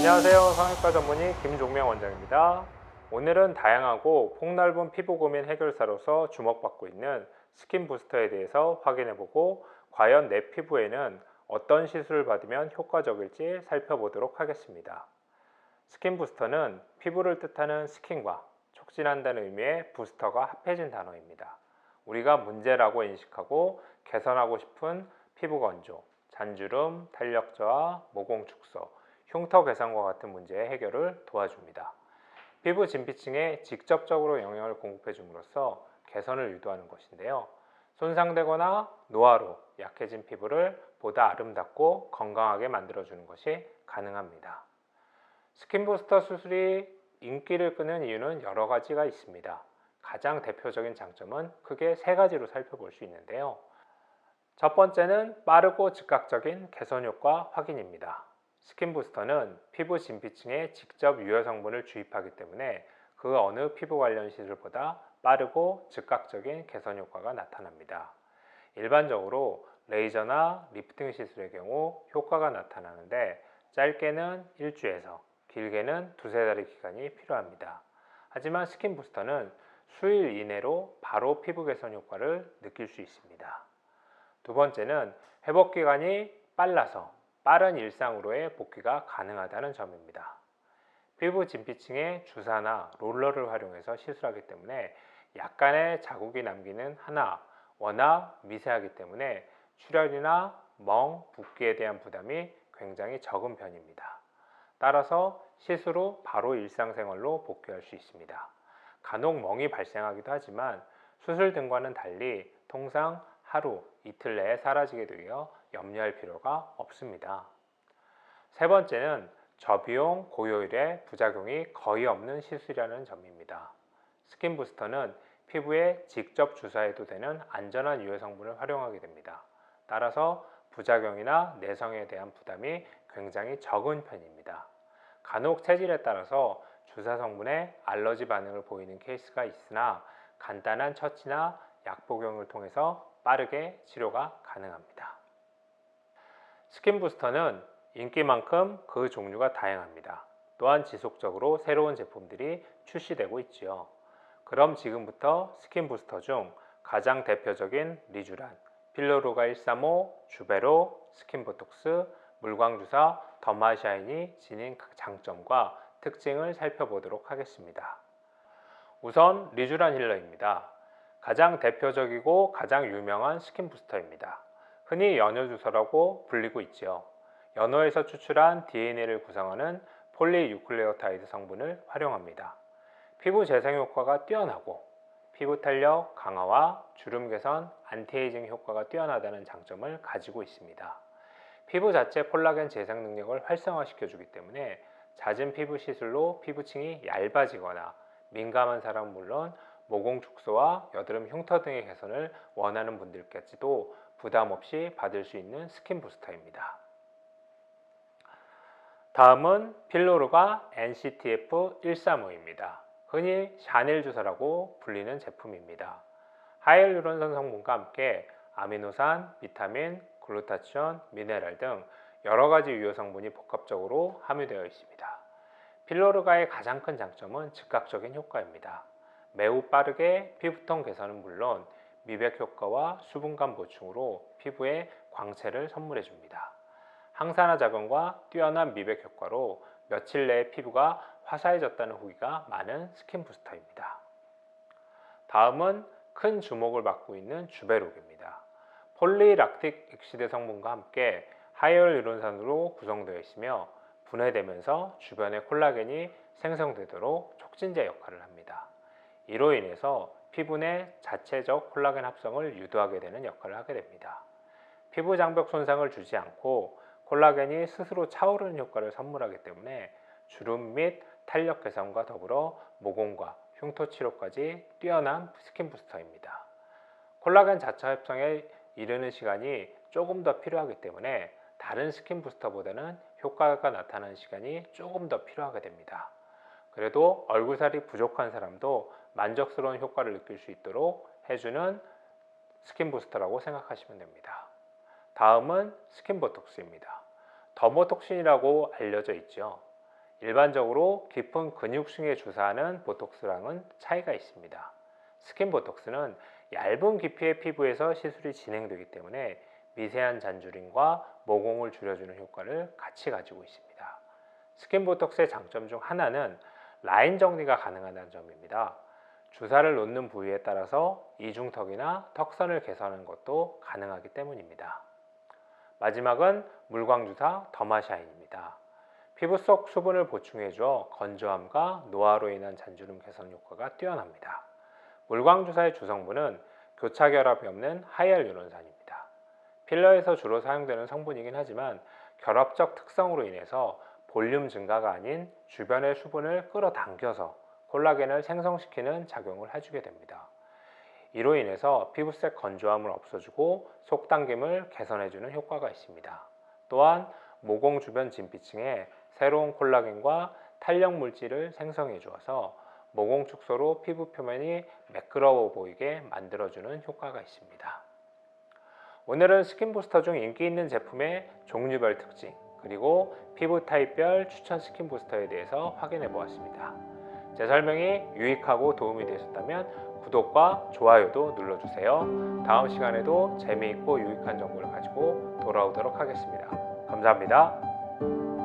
안녕하세요. 성형외과 전문의 김종명 원장입니다. 오늘은 다양하고 폭넓은 피부 고민 해결사로서 주목받고 있는 스킨 부스터에 대해서 확인해보고 과연 내 피부에는 어떤 시술을 받으면 효과적일지 살펴보도록 하겠습니다. 스킨 부스터는 피부를 뜻하는 스킨과 촉진한다는 의미의 부스터가 합해진 단어입니다. 우리가 문제라고 인식하고 개선하고 싶은 피부 건조, 잔주름, 탄력 저하, 모공 축소, 흉터 개선과 같은 문제의 해결을 도와줍니다. 피부 진피층에 직접적으로 영향을 공급해 줌으로써 개선을 유도하는 것인데요. 손상되거나 노화로 약해진 피부를 보다 아름답고 건강하게 만들어주는 것이 가능합니다. 스킨 부스터 수술이 인기를 끄는 이유는 여러 가지가 있습니다. 가장 대표적인 장점은 크게 세 가지로 살펴볼 수 있는데요. 첫 번째는 빠르고 즉각적인 개선 효과 확인입니다. 스킨 부스터는 피부 진피층에 직접 유해 성분을 주입하기 때문에 그 어느 피부 관련 시술보다 빠르고 즉각적인 개선 효과가 나타납니다. 일반적으로 레이저나 리프팅 시술의 경우 효과가 나타나는데 짧게는 일주에서 길게는 두세 달의 기간이 필요합니다. 하지만 스킨 부스터는 수일 이내로 바로 피부 개선 효과를 느낄 수 있습니다. 두 번째는 회복 기간이 빨라서 빠른 일상으로의 복귀가 가능하다는 점입니다. 피부 진피층에 주사나 롤러를 활용해서 시술하기 때문에 약간의 자국이 남기는 하나 워낙 미세하기 때문에 출혈이나 멍, 붓기에 대한 부담이 굉장히 적은 편입니다. 따라서 시술 후 바로 일상생활로 복귀할 수 있습니다. 간혹 멍이 발생하기도 하지만 수술 등과는 달리 통상 하루, 이틀 내에 사라지게 되어 염려할 필요가 없습니다. 세 번째는 저비용, 고효율의 부작용이 거의 없는 시술이라는 점입니다. 스킨 부스터는 피부에 직접 주사해도 되는 안전한 유해 성분을 활용하게 됩니다. 따라서 부작용이나 내성에 대한 부담이 굉장히 적은 편입니다. 간혹 체질에 따라서 주사 성분에 알러지 반응을 보이는 케이스가 있으나 간단한 처치나 약 복용을 통해서 빠르게 치료가 가능합니다. 스킨 부스터는 인기만큼 그 종류가 다양합니다. 또한 지속적으로 새로운 제품들이 출시되고 있지요. 그럼 지금부터 스킨 부스터 중 가장 대표적인 리쥬란, 필로루가 135, 주베로, 스킨보톡스, 물광주사, 더마샤인이 지닌 장점과 특징을 살펴보도록 하겠습니다. 우선 리쥬란 힐러입니다. 가장 대표적이고 가장 유명한 스킨 부스터입니다. 흔히 연효주사라고 불리고 있지요. 연어에서 추출한 DNA를 구성하는 폴리유클레오타이드 성분을 활용합니다. 피부 재생 효과가 뛰어나고 피부 탄력 강화와 주름 개선, 안티에이징 효과가 뛰어나다는 장점을 가지고 있습니다. 피부 자체 콜라겐 재생 능력을 활성화시켜주기 때문에 잦은 피부 시술로 피부층이 얇아지거나 민감한 사람은 물론 모공 축소와 여드름 흉터 등의 개선을 원하는 분들까지도 부담 없이 받을 수 있는 스킨 부스터입니다. 다음은 필로루가 NCTF135입니다. 흔히 샤넬 주사라고 불리는 제품입니다. 하이알루론산 성분과 함께 아미노산, 비타민, 글루타치온, 미네랄 등 여러 가지 유효 성분이 복합적으로 함유되어 있습니다. 필로루가의 가장 큰 장점은 즉각적인 효과입니다. 매우 빠르게 피부톤 개선은 물론 미백 효과와 수분감 보충으로 피부에 광채를 선물해 줍니다. 항산화 작용과 뛰어난 미백 효과로 며칠 내에 피부가 화사해졌다는 후기가 많은 스킨 부스터입니다. 다음은 큰 주목을 받고 있는 주베록입니다. 폴리락틱 액시드 성분과 함께 하이알루론산으로 구성되어 있으며 분해되면서 주변의 콜라겐이 생성되도록 촉진제 역할을 합니다. 이로 인해서 피부 내 자체적 콜라겐 합성을 유도하게 되는 역할을 하게 됩니다. 피부 장벽 손상을 주지 않고 콜라겐이 스스로 차오르는 효과를 선물하기 때문에 주름 및 탄력 개선과 더불어 모공과 흉터 치료까지 뛰어난 스킨 부스터입니다. 콜라겐 자체 합성에 이르는 시간이 조금 더 필요하기 때문에 다른 스킨 부스터보다는 효과가 나타나는 시간이 조금 더 필요하게 됩니다. 그래도 얼굴살이 부족한 사람도 만족스러운 효과를 느낄 수 있도록 해주는 스킨 부스터라고 생각하시면 됩니다. 다음은 스킨보톡스입니다. 더모톡신이라고 알려져 있죠. 일반적으로 깊은 근육층에 주사하는 보톡스랑은 차이가 있습니다. 스킨 보톡스는 얇은 깊이의 피부에서 시술이 진행되기 때문에 미세한 잔주림과 모공을 줄여주는 효과를 같이 가지고 있습니다. 스킨 보톡스의 장점 중 하나는 라인 정리가 가능하다는 점입니다. 주사를 놓는 부위에 따라서 이중턱이나 턱선을 개선하는 것도 가능하기 때문입니다. 마지막은 물광주사 더마샤인입니다. 피부 속 수분을 보충해줘 건조함과 노화로 인한 잔주름 개선 효과가 뛰어납니다. 물광주사의 주성분은 교차결합이 없는 하이알루론산입니다. 필러에서 주로 사용되는 성분이긴 하지만 결합적 특성으로 인해서 볼륨 증가가 아닌 주변의 수분을 끌어당겨서 콜라겐을 생성시키는 작용을 해주게 됩니다. 이로 인해서 피부색 건조함을 없애주고 속당김을 개선해주는 효과가 있습니다. 또한 모공 주변 진피층에 새로운 콜라겐과 탄력 물질을 생성해 주어서 모공 축소로 피부 표면이 매끄러워 보이게 만들어주는 효과가 있습니다. 오늘은 스킨부스터 중 인기 있는 제품의 종류별 특징 그리고 피부 타입별 추천 스킨부스터에 대해서 확인해 보았습니다. 제 설명이 유익하고 도움이 되셨다면 구독과 좋아요도 눌러주세요. 다음 시간에도 재미있고 유익한 정보를 가지고 돌아오도록 하겠습니다. 감사합니다.